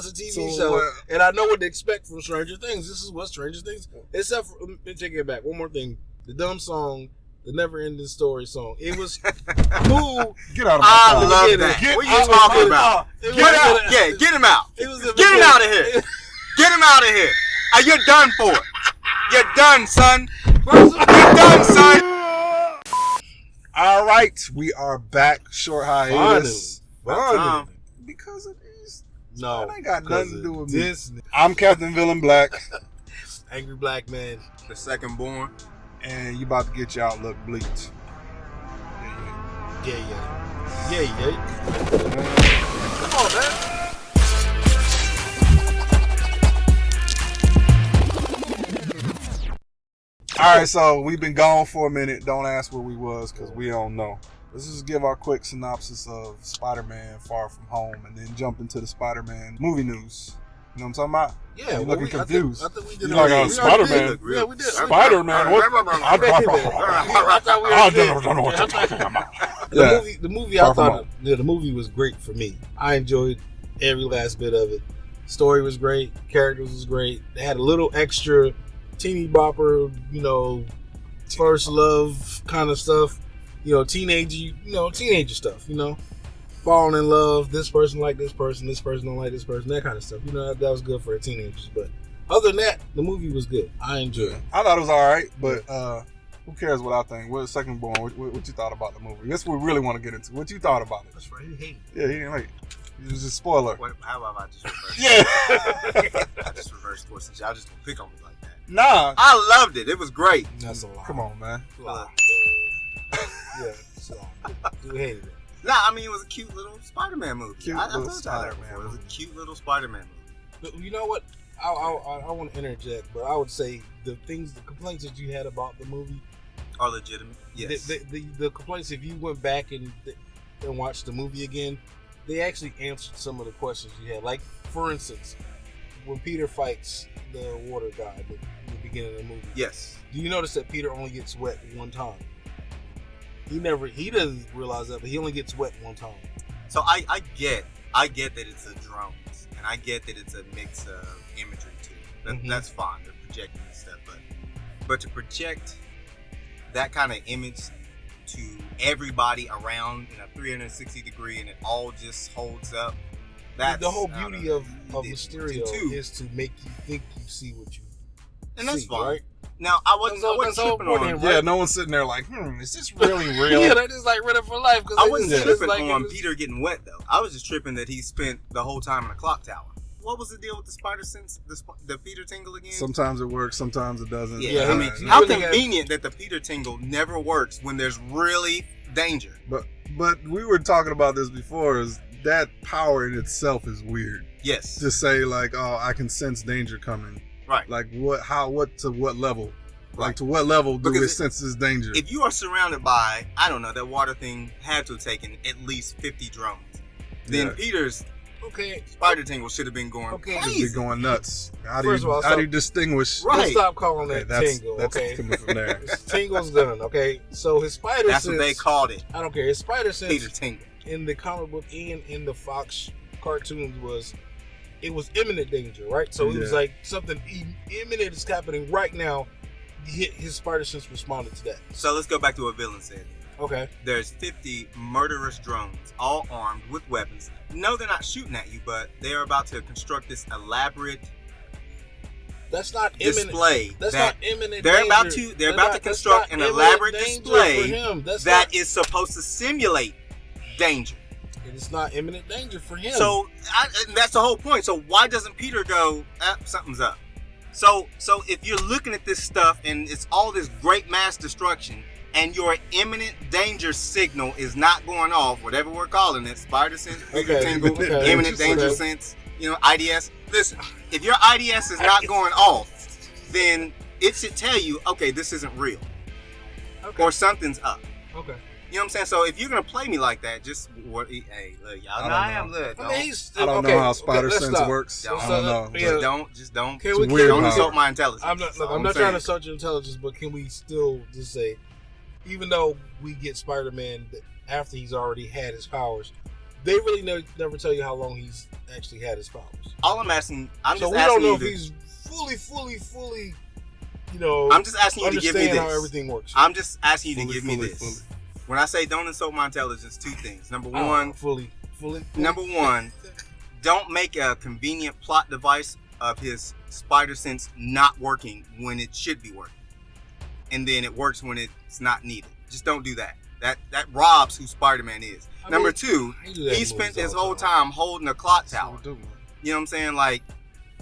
a TV show, and I know what to expect from Stranger Things. This is what Stranger Things, except for, let me take it back. One more thing. The dumb song, the never-ending story song. It was cool. Get out of my I love that. What are you talking about? Get him out. Get him out of here. Get him out of here. You're done for it. You're done, son. You're done, son. All right, we are back. Short hiatus. Finally. Because of these. No. That ain't got nothing to do with this. me. I'm CapnVillainBLK. Angry Black Man. The second born. And you about to get your outlook bleaked. Yeah. Come on, man. All right, so we've been gone for a minute. Don't ask where we was because we don't know. Let's just give our quick synopsis of Spider-Man Far From Home and then jump into the Spider-Man movie news. You know what I'm talking about? Yeah. You're looking confused. I think we did. You're like, Spider-Man? Yeah, we did. Spider-Man? I don't know what you're talking about. The movie I thought the movie was great for me. I enjoyed every last bit of it. Story was great. Characters was great. They had a little extra teeny bopper, first love kind of stuff. Teenager stuff, falling in love, this person like this person don't like this person, that kind of stuff. That was good for the teenagers. But other than that, the movie was good. I enjoyed it. I thought it was all right, but who cares what I think? What second born? What you thought about the movie? That's what we really want to get into. What you thought about it? That's right. He hated it. Yeah, he didn't like it. It was a spoiler. Wait, how about I just reverse? Yeah. I just reversed course since y'all just gonna pick on me like that. Nah. I loved it. It was great. That's a lie. Come on, man. Yeah, so you hated it. Nah, I mean, it was a cute little Spider-Man movie. I told y'all that before. It was a cute little Spider-Man movie. But you know what? I want to interject, but I would say the complaints that you had about the movie are legitimate. Yes. The complaints, if you went back and watched the movie again, they actually answered some of the questions you had. Like, for instance, when Peter fights the water god in the beginning of the movie. Yes. Do you notice that Peter only gets wet one time? He doesn't realize that, but he only gets wet one time. So I get that it's a drones, and I get that it's a mix of imagery too. That's fine. They're projecting and stuff, but to project that kind of image to everybody around in a 360 degree and it all just holds up. That's the whole beauty of Mysterio is to make you think you see what you and that's see, fine. Right? Now I wasn't tripping on him. Yeah, no one's sitting there like, is this really real? Yeah, they're just like running for life. I wasn't tripping on Peter getting wet though. I was just tripping that he spent the whole time in a clock tower. What was the deal with the spider sense, the Peter tingle again? Sometimes it works, sometimes it doesn't. Yeah, I mean, how convenient that the Peter tingle never works when there's really danger. But we were talking about this before. Is that power in itself is weird? Yes. To say like, oh, I can sense danger coming. Right. Like to what level? Right. Like to what level do it sense this danger? If you are surrounded by, I don't know, that water thing had to have taken at least 50 drones. Then Peter's spider tingle should have been going crazy. Should be going nuts. How do you distinguish? Right. Let's stop calling that tingle. That's coming from there. Tingle's done. Okay, so his spider sense. That's what they called it. I don't care. His spider sense. Peter tingle. In the comic book and in the Fox cartoons was imminent danger, right? So it was like something imminent is happening right now. His spider sense responded to that. So let's go back to what Villain said. Okay. There's 50 murderous drones, all armed with weapons. No, they're not shooting at you, but they're about to construct this elaborate display. That's not imminent. They're about to construct an elaborate display that is supposed to simulate danger. It's not imminent danger for him. So that's the whole point. So why doesn't Peter go, something's up? So if you're looking at this stuff and it's all this great mass destruction and your imminent danger signal is not going off, whatever we're calling it, spider sense, Peter tingle, imminent danger sense, IDS. Listen, if your IDS is not going off, then it should tell you, okay, this isn't real. Okay. Or something's up. Okay. You know what I'm saying? So if you're gonna play me like that, just look, y'all know I am. Look, I don't know how spider sense works. I don't know. Just don't. Don't insult my intelligence. I'm not trying to insult your intelligence, but can we still just say, even though we get Spider-Man after he's already had his powers, they really never tell you how long he's actually had his powers. All I'm asking, So we don't know if he's fully, you know. I'm just asking you to give me this. Understand how everything works. I'm just asking you to give me this. When I say don't insult my intelligence, two things. Number one, fully. Number one, don't make a convenient plot device of his spider sense not working when it should be working, and then it works when it's not needed. Just don't do that. That robs who Spider-Man is. Number two, he spent his whole time holding a clock tower. You know what I'm saying? Like,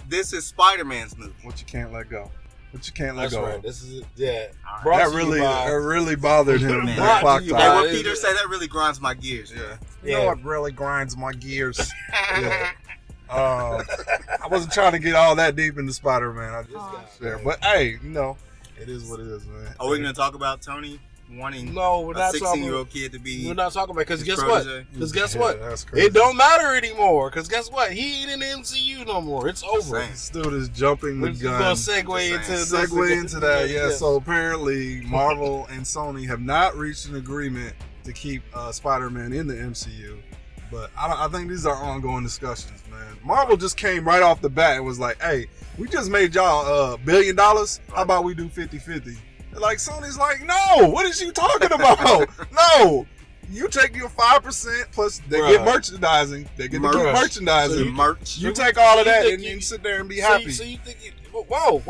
this is Spider-Man's movie. What you can't let go. But you can't let go. Right. This is yeah. That really bothered him. Man. That clock Hey, tower. what Peter said, that really grinds my gears. Yeah. You know what really grinds my gears? Yeah. I wasn't trying to get all that deep into Spider-Man. I just got there. But hey, you know, it is what it is, man. Are we going to talk about Tony wanting we're not a 16-year-old kid to be? We're not talking about because guess protege? what? Because guess what? That's crazy. It don't matter anymore. Because guess what? He ain't in the MCU no more. It's over. This dude is jumping the We're gun. gonna segue into that. Yeah. So apparently, Marvel and Sony have not reached an agreement to keep Spider-Man in the MCU. But I think these are ongoing discussions, man. Marvel just came right off the bat and was like, "Hey, we just made y'all $1 billion. How about we do 50-50?" Like, Sony's like, no, what is you talking about? No, you take your 5% plus they get merchandising. They get to keep merchandising. So merch. You take all of that and you sit there and be happy. So you think, whoa.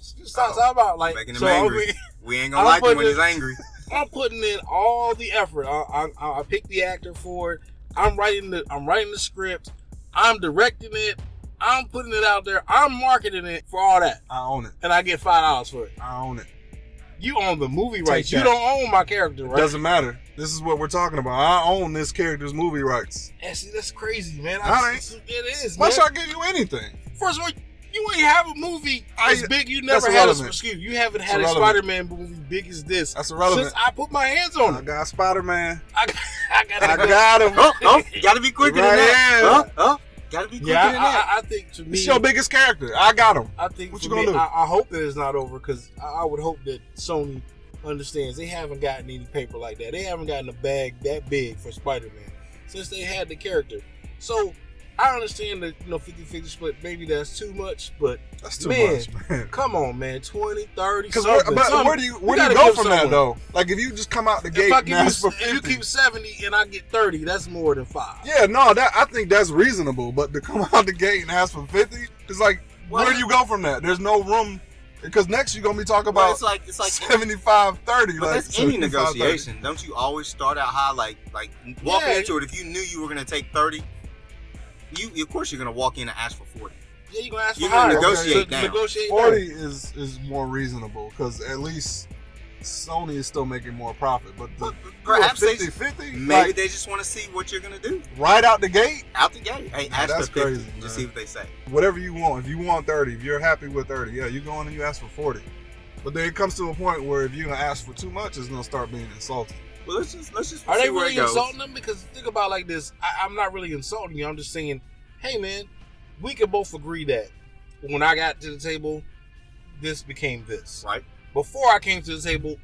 Stop about like, making him angry. We ain't gonna like him when he's angry. I'm putting in all the effort. I picked the actor for it. I'm writing the script. I'm directing it. I'm putting it out there. I'm marketing it for all that. I own it. And I get $5 for it. I own it. You own the movie rights. You don't own my character, right? Doesn't matter. This is what we're talking about. I own this character's movie rights. Yeah, see, that's crazy, man. It is, man. Why man. should I give you anything? First of all, you ain't have a movie as big. You never had you haven't had a Spider-Man movie big as this. That's irrelevant. Since I put my hands on it. I got Spider-Man. I got him. Oh, you gotta be quicker than that. Gotta be quicker than that. I think to me, it's your biggest character. I got him. I think what you gonna do? I hope that it's not over because I would hope that Sony understands they haven't gotten any paper like that. They haven't gotten a bag that big for Spider-Man since they had the character. So I understand that 50-50 split. Maybe that's too much, but that's too much, man. Come on, man, 20, 30. But where do you go from that though? Like if you just come out the gate and ask for 50, if you keep 70 and I get 30, that's more than 5. Yeah, no, I think that's reasonable. But to come out the gate and ask for 50, it's like where do you go from that? There's no room. Because next you're gonna be talking about it's like 75-30. But like that's any negotiation. 30. Don't you always start out high? Like walking into it, if you knew you were gonna take 30, you of course you're gonna walk in and ask for 40. Yeah, you're gonna ask for higher. Negotiate down. 40 is more reasonable because at least Sony is still making more profit. But perhaps 50-50, maybe they just want to see what you're gonna do right out the gate. Hey, ask that's for 50. Crazy, just see what they say. Whatever you want. If you want 30, if you're happy with 30, yeah, you go in and you ask for 40. But then it comes to a point where if you're gonna ask for too much, it's gonna start being insulting. Well, let's just are they really insulting them? Because think about it like this. I'm not really insulting you. I'm just saying, hey man, we can both agree that when I got to the table, this became this. Right. Before I came to the table,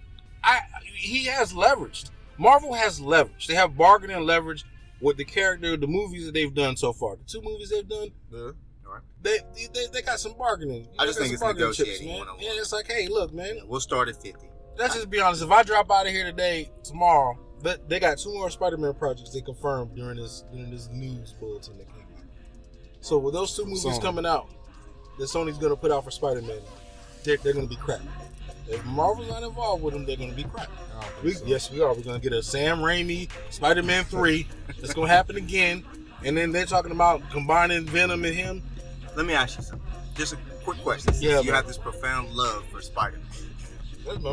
he has leveraged. Marvel has leverage. They have bargaining leverage with the character, the movies that they've done so far. The 2 movies they've done, they got some bargaining. I just think it's negotiating. Chips, man. Yeah, it's like, hey, look, man. Yeah, we'll start at 50. Let's just be honest. If I drop out of here tomorrow, they got 2 more Spider-Man projects they confirmed during this news bulletin that came out. So with those 2 movies coming out, that Sony's gonna put out for Spider-Man, they're gonna be crap. If Marvel's not involved with them, they're gonna be crap. Yes, we are. We're gonna get a Sam Raimi Spider-Man 3. It's gonna happen again. And then they're talking about combining Venom and him. Let me ask you something. Just a quick question. Since you have this profound love for Spider-Man.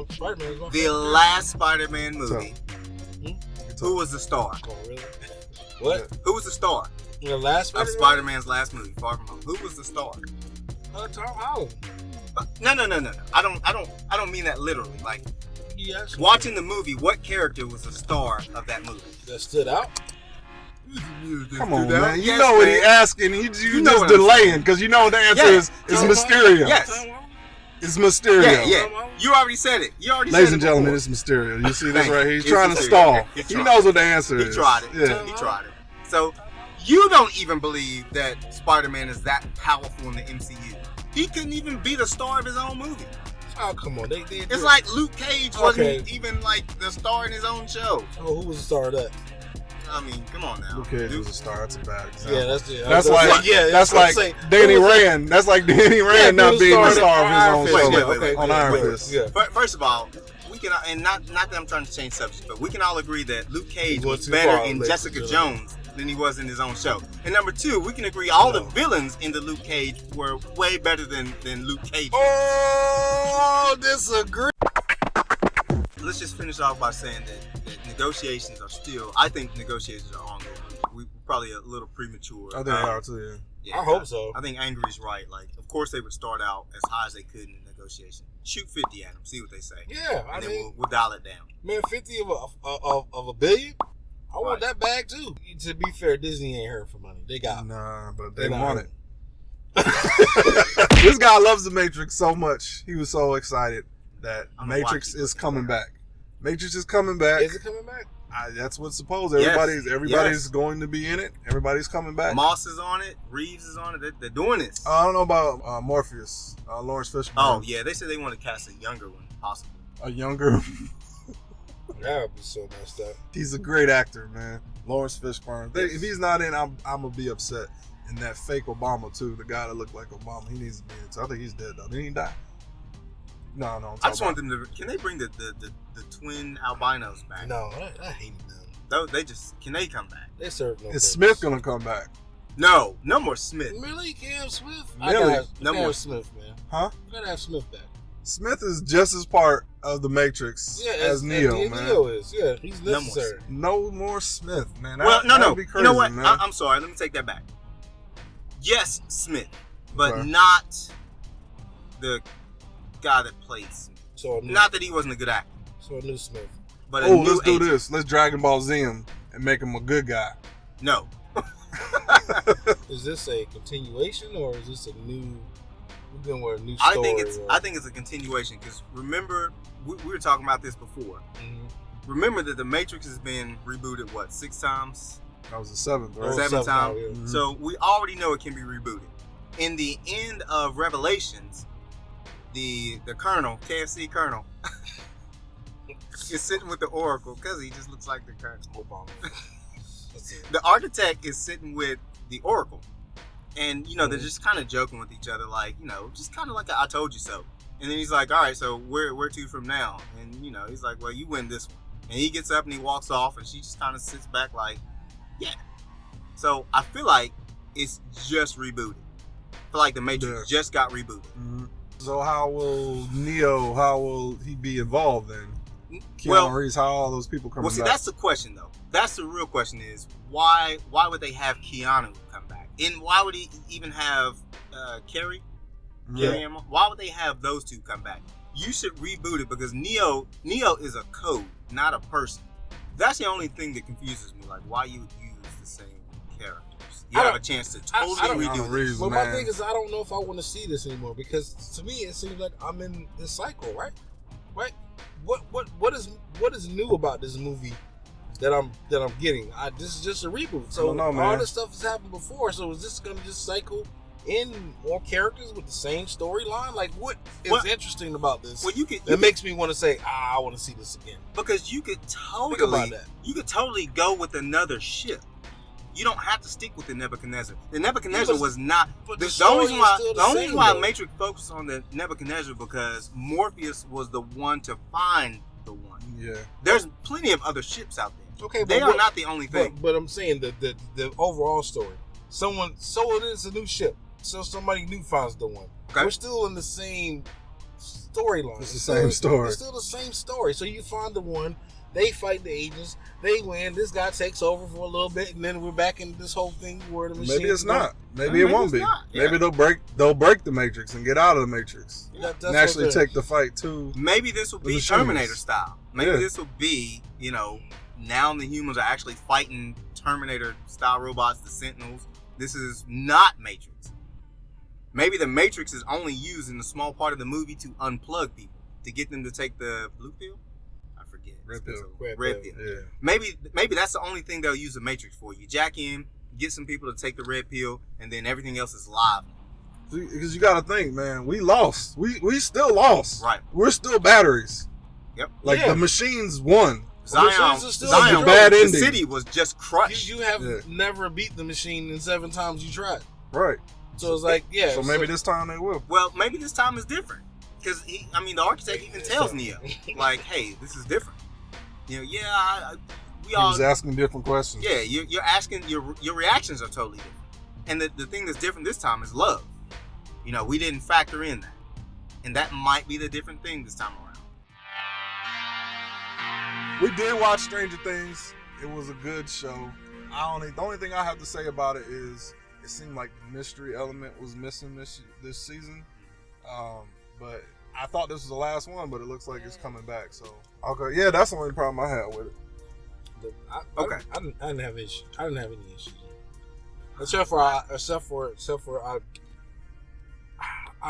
Spider-Man is my the last Spider-Man movie. Who was the star? Oh, really? What? Who was the star? The last of Spider-Man's last movie, Far From Home. Who was the star? Tom Holland. No. I don't mean that literally. Like, watching the movie, what character was the star of that movie? That stood out? Come on, man. You know what he's asking. You just delaying because you know the answer is Mysterio. Yes. It's Mysterio. Yeah. You already said it. Ladies and gentlemen, it's Mysterio. You see this right here? He's trying to stall. He knows what the answer is. He tried it. Yeah. He tried it. So you don't even believe that Spider-Man is that powerful in the MCU. He couldn't even be the star of his own movie. Oh, come on. It's like Luke Cage wasn't even like the star in his own show. Oh, who was the star of that? I mean, come on now. Luke Cage was a star. That's a bad example. Yeah, that's like Danny Rand. That's like Danny Rand not being the star of his own show on Iron Fist. Yeah. First of all, we can, and not that I'm trying to change subjects, but we can all agree that Luke Cage was better in Jessica Jones than he was in his own show. And number two, we can agree all the villains in the Luke Cage were way better than Luke Cage. Oh, disagree. Let's just finish off by saying that negotiations are still, I think negotiations are ongoing. We're probably a little premature. I think they are too, I hope so. I think Angry's right. Like, of course they would start out as high as they could in the negotiation. Shoot 50 at them, see what they say. Yeah, and then we'll dial it down. Man, 50 of a billion? I want that bag too. To be fair, Disney ain't hurt for money. They got Nah, but they want it. This guy loves the Matrix so much. He was so excited that Matrix is coming back. Matrix is coming back. Is it coming back? That's what's supposed. Everybody's going to be in it. Everybody's coming back. Moss is on it. Reeves is on it. They're doing this. I don't know about Morpheus, Lawrence Fishburne. Oh yeah, they said they want to cast a younger one, possibly. A younger. That would be so messed up. He's a great actor, man. Lawrence Fishburne. If he's not in, I'm gonna be upset. And that fake Obama too, the guy that looked like Obama, he needs to be in. So I think he's dead though. Didn't he die? No. I just want them to. Can they bring the twin albinos back? No, I hate them. Can they come back? They serve no purpose. Is Smith gonna come back? No more Smith. Really, Cam Smith? Really? No more Smith, man. Huh? You gotta have Smith back. Smith is just as part of the Matrix as Neo, man. Neo is, yeah. He's necessary. No more Smith, man. No. Be crazy, you know what? Man. I'm sorry. Let me take that back. Yes, Smith, but not the guy that played Smith. Not that he wasn't a good actor. So a new Smith. But let's do this. Let's Dragon Ball Z him and make him a good guy. No. Is this a continuation or is this a new? We're going with a new story. I think it's a continuation because remember we were talking about this before. Mm-hmm. Remember that the Matrix has been rebooted 6 times? That was the 7th, right? 7th time. Yeah. Mm-hmm. So we already know it can be rebooted. In the end of Revelations, the Colonel, KFC Colonel, is sitting with the Oracle because he just looks like the Colonel. The architect is sitting with the Oracle. And, they're just kind of joking with each other, like, just kind of like I told you so. And then he's like, all right, so where to from now? And, he's like, well, you win this one. And he gets up and he walks off and she just kind of sits back like, yeah. So I feel like it's just rebooted. I feel like the Matrix just got rebooted. Mm-hmm. So how will he be involved then? Keanu Reeves, how all those people come back? Well, see, that's the question, though. That's the real question is, why would they have Keanu come back? And why would he even have Carrie? Why would they have those two come back? You should reboot it because Neo is a code, not a person. That's the only thing that confuses me. Like, why you would use the same characters? You have a chance to totally redo this. Well, my thing is, I don't know if I want to see this anymore because to me, it seems like I'm in this cycle, right? Right? What is new about this movie that I'm getting? This is just a reboot. So all this stuff has happened before. So is this gonna just cycle in more characters with the same storyline? Like, what is interesting about this? Well, that makes me want to say, I want to see this again. Because you could totally go with another ship. You don't have to stick with the Nebuchadnezzar. The Nebuchadnezzar was not. The only reason why Matrix focused on the Nebuchadnezzar because Morpheus was the one to find the one. Yeah. There's plenty of other ships out there. Okay, they are not the only thing. But I'm saying the overall story. So it is a new ship. So somebody new finds the one. Okay. We're still in the same storyline. It's the same story. It's still the same story. So you find the one. They fight the agents. They win. This guy takes over for a little bit, and then we're back in this whole thing where the machine. Maybe it's not. Maybe it won't be. Yeah. Maybe they'll break the Matrix and get out of the Matrix and actually take the fight to. Maybe this will be Terminator style. Maybe this will be now the humans are actually fighting Terminator style robots, the Sentinels. This is not Matrix. Maybe the Matrix is only used in a small part of the movie to unplug people to get them to take the blue pill. Red pill. Red pill. Yeah. Maybe that's the only thing they'll use the Matrix for. You jack in, get some people to take the red pill, and then everything else is live. Because you got to think, man, we lost. We still lost. Right. We're still batteries. Yep. Like the machines won. Zion, bad the ending. city was just crushed. You have never beat the machine in 7 times you tried. Right. So it's like, yeah. So maybe this time they will. Well, maybe this time is different. Because, the architect even tells Neo, like, hey, this is different. We all... He was asking different questions. Yeah, you're asking, your reactions are totally different. And the thing that's different this time is love. We didn't factor in that. And that might be the different thing this time around. We did watch Stranger Things. It was a good show. The only thing I have to say about it is it seemed like the mystery element was missing this season. But I thought this was the last one, but it looks like it's coming back. So okay, yeah, that's the only problem I had with it. I didn't have issues. I didn't have any issues. Except for I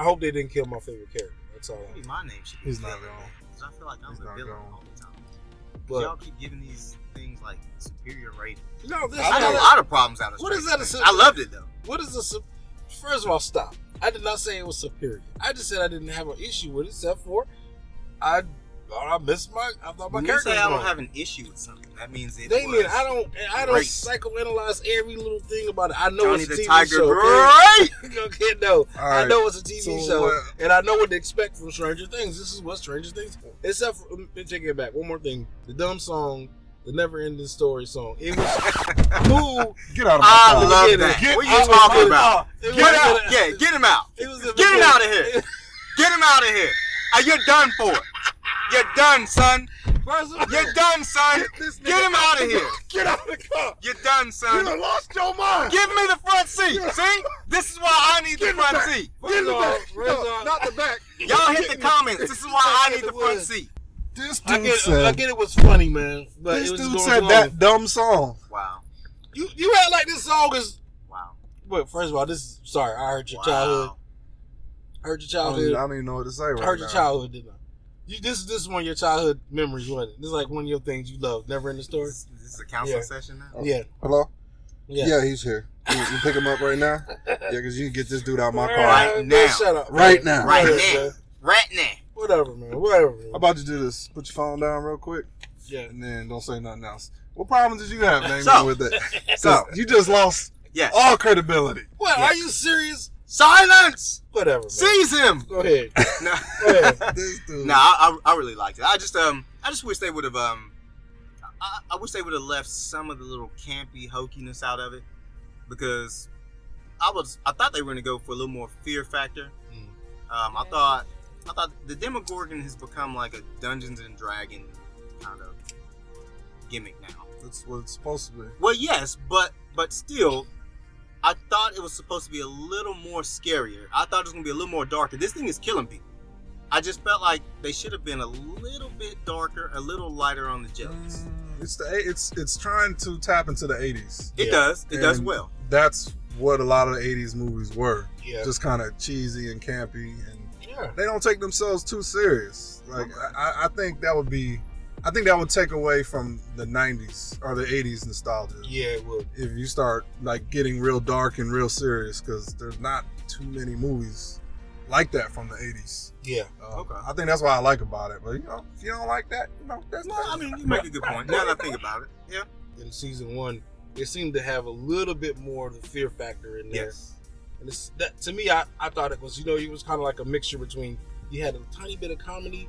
hope they didn't kill my favorite character. That's all. Maybe my name should be He's not gone. Because I feel like I'm the villain all the time. But y'all keep giving these things like superior rating. No, I had a lot of problems out of What is Stranger that? Things. I loved it though. What is this? First of all, stop. I did not say it was superior. I just said I didn't have an issue with it, except for I thought my When you character. say I don't wrong. have an issue with something, that means it Damien, was I don't great. psychoanalyze every little thing about it. I know Johnny it's a the TV Tiger, show. great. Okay, no, Right. I know it's a TV So, show, and I know what to expect from Stranger Things. This is what Stranger Things. Except for, let me take it back. One more thing: the dumb song, the never-ending story song. It was cool. Get out of my I car. love Get that. it. What are you talking about? It Get was- out! Yeah, get him out. It was Get him out of here. Get him out of here. You're done for. You're done, son. First of all, You're done, son. Get him out of here. Get out of the car. You're done, son. You done lost your mind. Give me the front seat. See? This is why I need the front seat. Get in the back. First of all, Not the back. Y'all hit the comments. This is why I need the front seat. This I dude get said. it was funny, man. But This it was dude going said long. that dumb song. Wow. You act like this song is. Wow. Well, first of all, sorry. I heard your Wow. childhood. Heard your I childhood. don't even know what to say right I heard now. your childhood, didn't I? This is one of your childhood memories, wasn't it? This is like one of your things you love. Never in the story. This is a counseling Yeah. session now? Yeah. Hello? Yeah. Yeah, he's here. You pick him up right now? Yeah, because you can get this dude out of my car. Right Man, now. Shut up. Right now. Right Whatever, now. man. Right now. Whatever, man. Whatever. Man. How about you do this? Put your phone down real quick, Yeah. and then don't say nothing else. What problems did you have, Damien, So- with that? So, you just lost Yes. all credibility. What? Yeah. Are you serious? Silence. Whatever. Man. Seize him. Go ahead. No. Go ahead. This dude. No, I really liked it. I just wish they would have I wish they would have left some of the little campy hokiness out of it, because I thought they were gonna go for a little more fear factor. I thought the Demogorgon has become like a Dungeons and Dragons kind of gimmick now. That's what it's supposed to be. Well, yes, but still, I thought it was supposed to be a little more scarier. I thought it was gonna be a little more darker. This thing is killing people. I just felt like they should have been a little bit darker, a little lighter on the jokes. It's trying to tap into the 80s. It Yeah. does. It does And well. That's what a lot of the 80s movies were. Yeah. Just kind of cheesy and campy, and Yeah. they don't take themselves too serious. Like I think that would take away from the 90s or the 80s nostalgia. Yeah, it would. If you start like getting real dark and real serious, because there's not too many movies like that from the 80s. Yeah. Okay. I think that's what I like about it. But if you don't like that, that's No, I mean, you make a good point. Now that I think about it, yeah. In season 1, it seemed to have a little bit more of the fear factor in there. Yes. And that to me, I thought it was, it was kind of like a mixture between, you had a tiny bit of comedy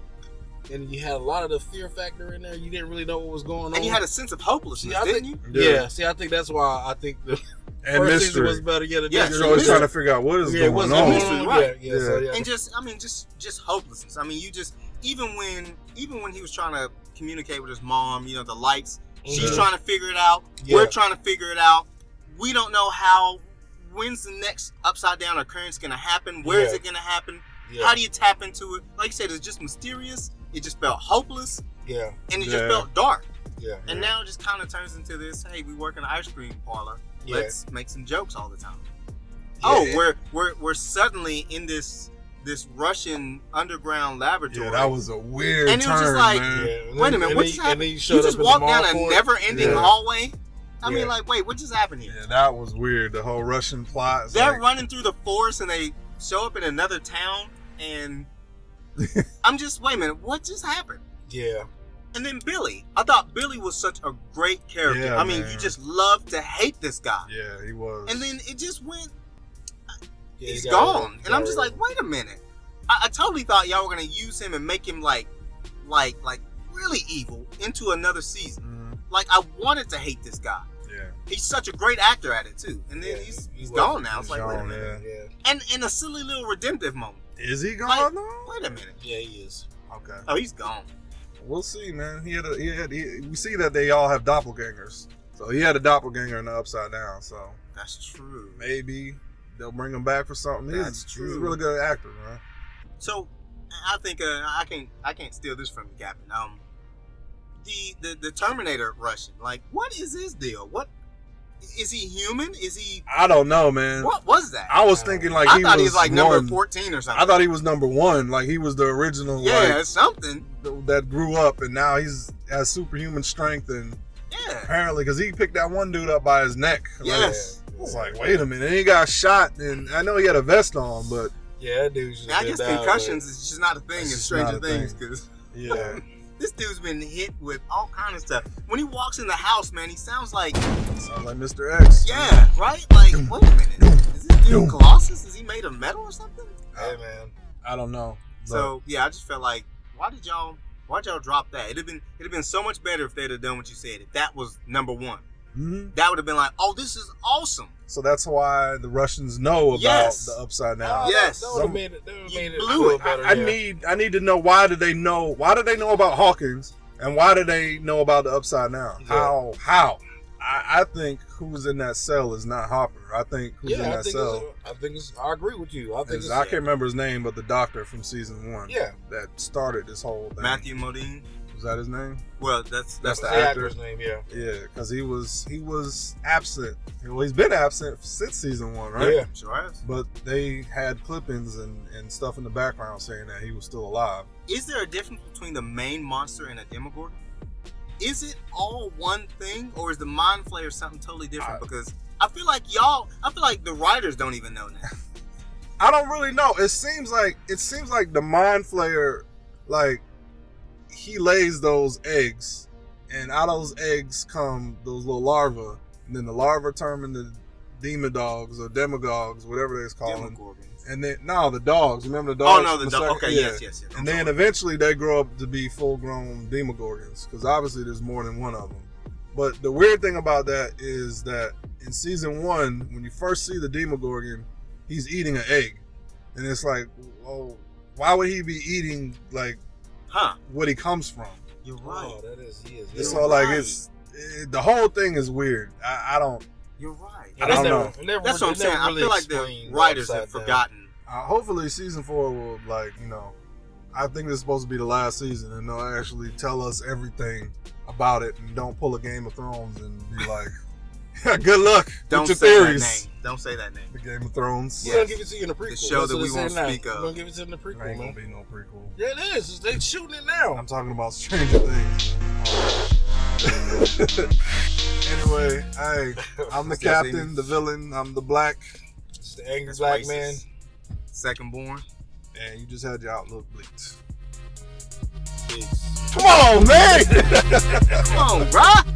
and you had a lot of the fear factor in there. You didn't really know what was going on. And you had a sense of hopelessness, didn't you? Yeah. See, I think that's why I think the And first season mystery. was better. Yeah, the Yeah, mystery You're always was trying better. to figure out what is what's going on. mystery, right. Yeah, so, yeah. And just hopelessness. I mean, even when he was trying to communicate with his mom, the lights, she's Mhm. trying to figure it out. Yeah. We're trying to figure it out. We don't know when's the next upside down occurrence going to happen? Where is Yeah. it going to happen? Yeah. How do you tap into it? Like you said, it's just mysterious. It just felt hopeless, Yeah. and it Yeah. just felt dark. Yeah. And now it just kind of turns into this, hey, we work in an ice cream parlor. Yeah. Let's make some jokes all the time. Yeah. Oh, we're suddenly in this this Russian underground laboratory. Yeah, that was a weird and it was turn, just like, man. Yeah, wait a minute, what just happened? You just walked down a never-ending hallway? I mean, like, wait, what just happened here? Yeah, that was weird. The whole Russian plot. They're running through the forest and they show up in another town and I'm just, wait a minute, what just happened? Yeah. And then Billy. I thought Billy was such a great character. Yeah, I mean, man. you just love to hate this guy. Yeah, he was. And then it just went, Yeah, he's gone. And I'm just like, wait a minute. I totally thought y'all were going to use him and make him like really evil into another season. Like, I wanted to hate this guy. Yeah. He's such a great actor at it, too. And then he's gone now. It's like, wait a minute. Yeah. And in a silly little redemptive moment. Is he gone Like, though? wait a minute. Yeah, he is. Okay. Oh, he's gone. We'll see, man. We see that they all have doppelgangers. So he had a doppelganger in the Upside Down. So That's true. maybe they'll bring him back for something. That's He's true. a really good actor, man. So, I think I can't steal this from you, Captain. The Terminator Russian, like, what is his deal? What is he human? Is he? I don't know, man. What was that? I was thinking like I thought he was like number one. 14 or something. I thought he was number 1. Like he was the original. yeah, like, something. that grew up and now has superhuman strength and Yeah. apparently because he picked that one dude up by his neck. Like, Yes. I was like, wait a minute, and he got shot, and I know he had a vest on, but Yeah, that dude's just I guess concussions is just not a thing in It's just Stranger not a Things thing. because yeah, this dude's been hit with all kind of stuff. When he walks in the house, man, he sounds like, sounds like Mr. X. yeah, right? Like, wait a minute, is this dude Colossus? Is he made of metal or something? Hey, man. I don't know. So yeah, I just felt like, why'd y'all drop that? It'd have been so much better if they'd have done what you said. If that was number 1, that would have been like, oh, this is awesome. So that's why the Russians know about Yes. the Upside Down. Yes. That would have made it. That would've You made it blew a little it. better. I need to know why did they know about Hawkins and why did they know about the Upside Down? Yeah. How? I think who's in that cell is not Hopper. I think who's in I that think cell. I agree with you. I think I can't remember his name, but the doctor from season 1. Yeah. That started this whole thing. Matthew Modine. Was that his name? Well, that's That's the the actor. actor's name. Yeah. Yeah, because he was absent. Well, he's been absent since season 1, right? Yeah. sure has. But they had clippings and stuff in the background saying that he was still alive. Is there a difference between the main monster and a Demogorgon? Is it all one thing, or is the Mind Flayer something totally different? Because I feel like the writers don't even know now. I don't really know. It seems like the Mind Flayer, like, he lays those eggs, and out of those eggs come those little larvae, and then the larvae turn into demon dogs or demagogues, whatever they're calling. Demogorgons. And then the dogs. Remember the dogs? Oh no, the from dog. Okay, yeah. yes. And then eventually they grow up to be full-grown demogorgons, because obviously there's more than one of them. But the weird thing about that is that in season 1, when you first see the demogorgon, he's eating an egg, and it's like, oh, why would he be eating like what he comes from? You're right. Oh, that is. He is. It's You're all like right. the whole thing is weird. I don't. You're right. I don't know. That's what I'm saying. I feel like the writers have forgotten. Hopefully season 4 will, like, I think this is supposed to be the last season, and they'll actually tell us everything about it, and don't pull a Game of Thrones and be like, good luck Don't with your say theories. that name. Don't say that name. The Game of Thrones. We're gonna give it to you in the prequel. The show That's that what we it's won't in now. speak of. We're gonna give it to you in the There prequel, ain't gonna man. be no prequel. Yeah, it is. They shooting it now. I'm talking about Stranger Things. Anyway, I'm the captain, the villain, I'm the black, It's the angry That's black racist. man. Second born. and you just had your outlook bleaked. Peace. Come on, man! Come on, bruh.